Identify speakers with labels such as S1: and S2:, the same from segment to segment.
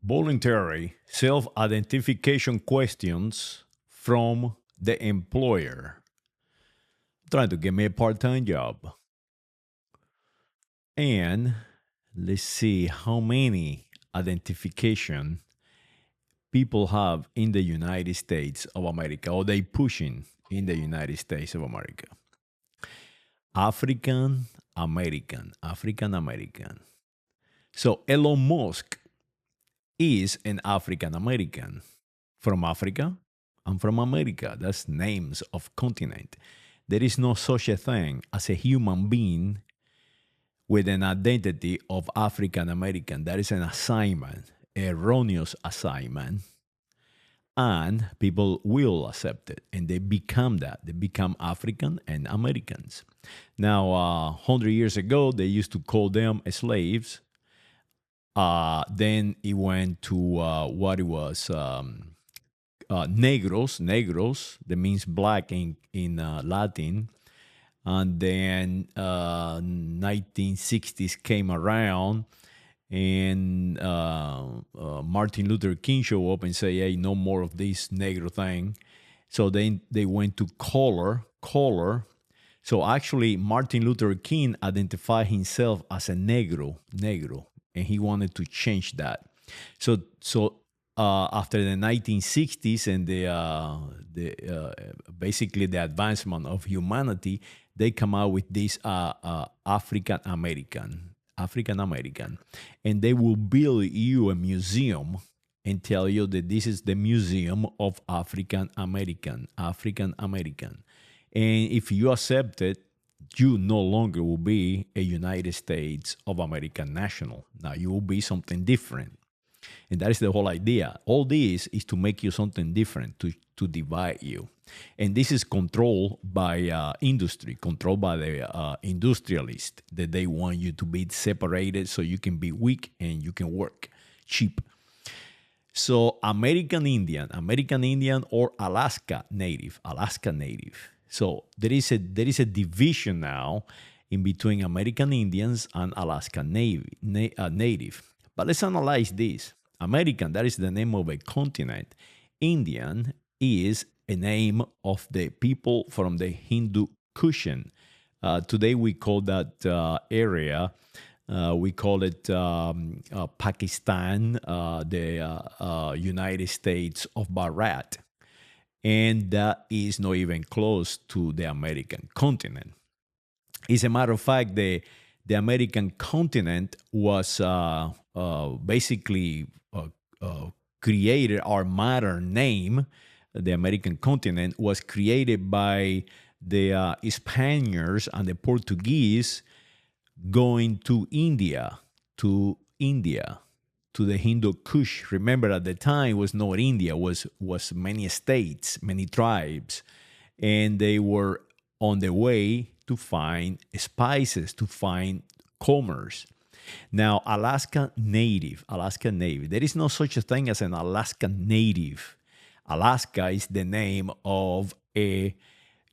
S1: Voluntary self identification questions from the employer. Trying to get me a part time job. And let's see how many identification people have in the United States of America, or they pushing in the United States of America. African American, African American. So Elon Musk is an African American from Africa and from America. That's names of continent. There is no such a thing as a human being with an identity of African American. That is an assignment, erroneous assignment, and people will accept it, and they become that. They become African and Americans. Now, 100 years ago, they used to call them slaves. Then it went to what it was. Negros, that means black in Latin. And then 1960s came around, and Martin Luther King showed up and say, hey, no more of this negro thing. So then they went to color. So actually, Martin Luther King identified himself as a negro, and he wanted to change that. So after the 1960s and the basically the advancement of humanity, they come out with this African American, and they will build you a museum and tell you that this is the museum of African American. And if you accept it, you no longer will be a United States of American national. Now you will be something different. And that is the whole idea. All this is to make you something different, to divide you. And this is controlled by industry, controlled by the industrialists, that they want you to be separated so you can be weak and you can work cheap. So American Indian or Alaska Native. So there is a division now in between American Indians and Alaska Native. But let's analyze this. American, that is the name of a continent. Indian is a name of the people from the Hindu Kush. Today we call that area, we call it Pakistan, the United States of Bharat. And that is not even close to the American continent. As a matter of fact, the American continent was basically created, our modern name, the American continent, was created by the Spaniards and the Portuguese going to India, to the Hindu Kush. Remember, at the time, it was not India, was many states, many tribes, and they were on the way to find spices, to find commerce. Now, Alaska Native. There is no such a thing as an Alaska Native. Alaska is the name of a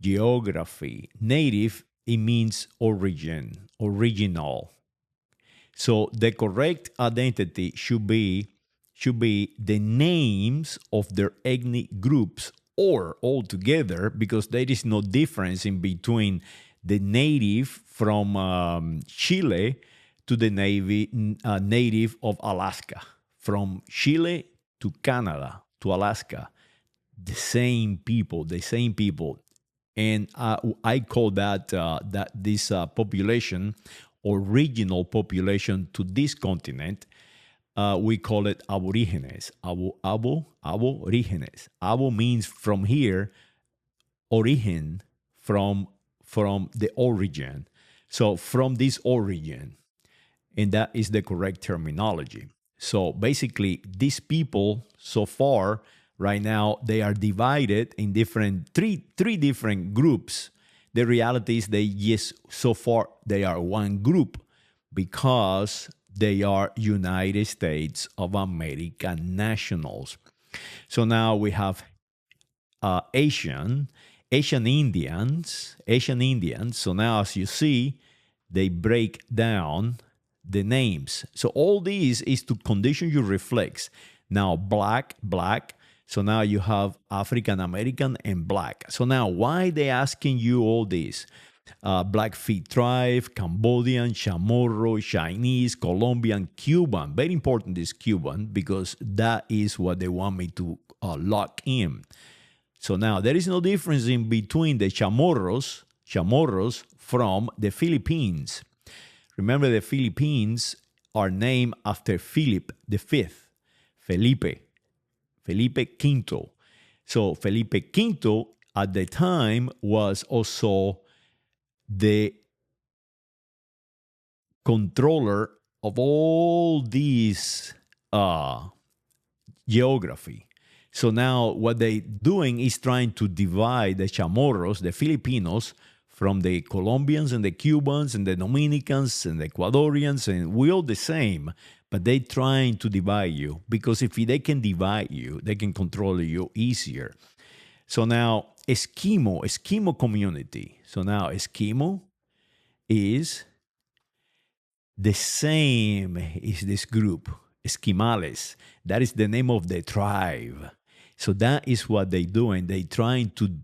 S1: geography. Native, it means origin, original. So the correct identity should be the names of their ethnic groups, or all together, because there is no difference in between the native from Chile to the native of Alaska, from Chile to Canada to Alaska. The same people, and I call that this population, original population to this continent. We call it aborígenes. Aborígenes. Abo means from here, origin, from the origin. So from this origin, and that is the correct terminology. So basically, these people so far, right now, they are divided in three different groups. The reality is so far they are one group, because they are United States of America nationals. So now we have Asian Indians. So now, as you see, they break down the names. So all these is to condition your reflex. Now black, black. So now you have African American and black. So now why they asking you all this? Blackfeet tribe, Cambodian, Chamorro, Chinese, Colombian, Cuban. Very important is Cuban because that is what they want me to lock in. So now there is no difference in between the chamorros from the Philippines. Remember, the Philippines are named after Philip the Fifth, Felipe Quinto. So Felipe Quinto at the time was also the controller of all these geography. So now what they doing is trying to divide the Chamorros, the Filipinos, from the Colombians and the Cubans and the Dominicans and the Ecuadorians, and we all the same, but they trying to divide you because if they can divide you, they can control you easier. So now Eskimo community. So now Eskimo is the same is this group, Esquimales. That is the name of the tribe. So that is what they doing. They trying to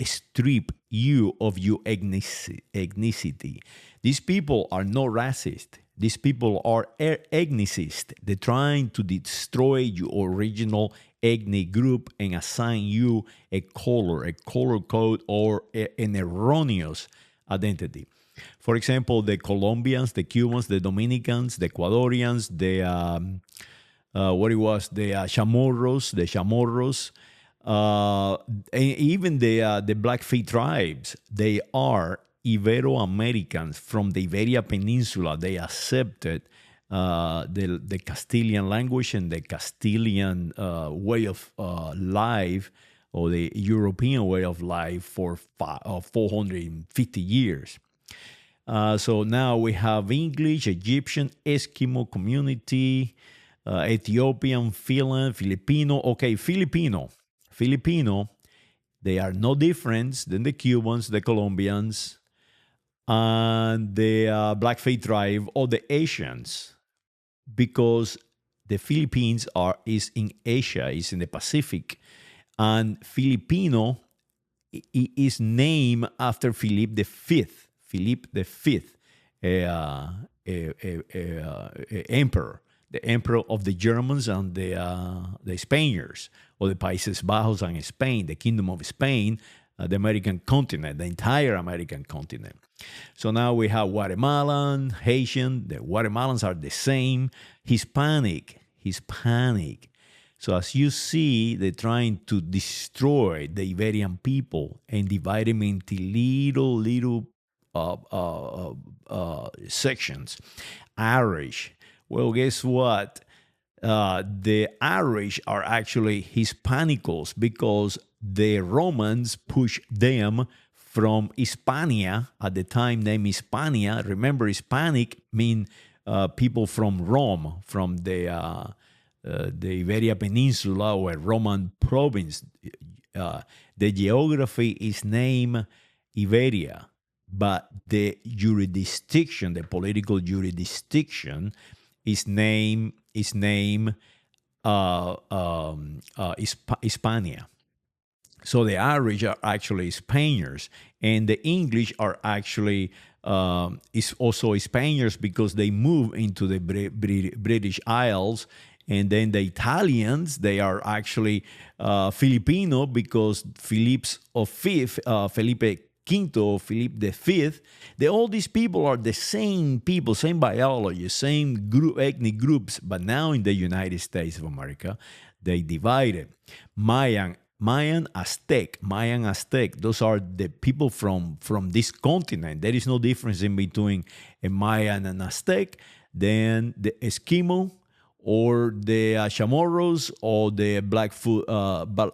S1: strip you of your ethnicity. These people are not racist. These people are ethnicist. They're trying to destroy your original ethnic group and assign you a color code, or an erroneous identity. For example, the Colombians, the Cubans, the Dominicans, the Ecuadorians, the Chamorros, and even the Blackfeet tribes. They are Ibero-Americans from the Iberia Peninsula. They accepted the Castilian language and the Castilian way of life, or the European way of life, for 450 years. So now we have English, Egyptian, Eskimo community, Ethiopian, Finland, Filipino. Okay, Filipino, they are no different than the Cubans, the Colombians, and the Blackfeet tribe, or the Asians, because the Philippines is in Asia, is in the Pacific, and Filipino is named after Philip the Fifth. Philip the Fifth, emperor, the emperor of the Germans and the Spaniards, or the Países Bajos and Spain, the Kingdom of Spain, the American continent, the entire American continent. So now we have Guatemalan, Haitian. The Guatemalans are the same. Hispanic. So as you see, they're trying to destroy the Iberian people and divide them into little sections. Irish. Well, guess what? The Irish are actually Hispanicals because the Romans pushed them from Hispania, at the time named Hispania. Remember, Hispanic mean people from Rome, from the Iberia Peninsula or Roman province. The geography is named Iberia, but the jurisdiction, the political jurisdiction, is named Hispania. So the Irish are actually Spaniards, and the English are actually is also Spaniards because they move into the British Isles. And then the Italians, they are actually Filipino because Felipe Quinto, Philip the Fifth. All these people are the same people, same biology, same ethnic groups, but now in the United States of America, they divided. Mayan, Aztec. Those are the people from this continent. There is no difference in between a Mayan and Aztec. Then the Eskimo, or the Chamorros, or the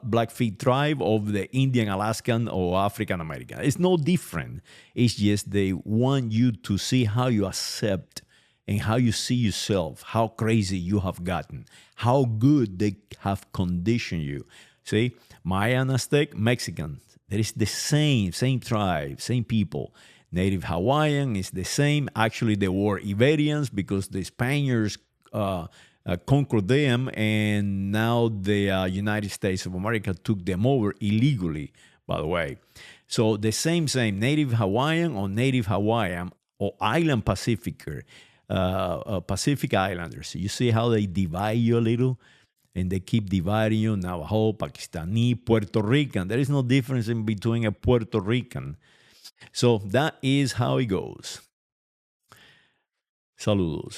S1: Blackfeet tribe of the Indian, Alaskan, or African American. It's no different. It's just they want you to see how you accept and how you see yourself, how crazy you have gotten, how good they have conditioned you. See, Mayan, Aztec, Mexican. There is the same tribe, same people. Native Hawaiian is the same. Actually, they were Iberians because the Spaniards conquered them, and now the United States of America took them over illegally, by the way. So the same Native Hawaiian or Native Hawaiian or Island Pacificer, Pacific Islanders. You see how they divide you a little? And they keep dividing you, Navajo, Pakistani, Puerto Rican. There is no difference in between a Puerto Rican. So that is how it goes. Saludos.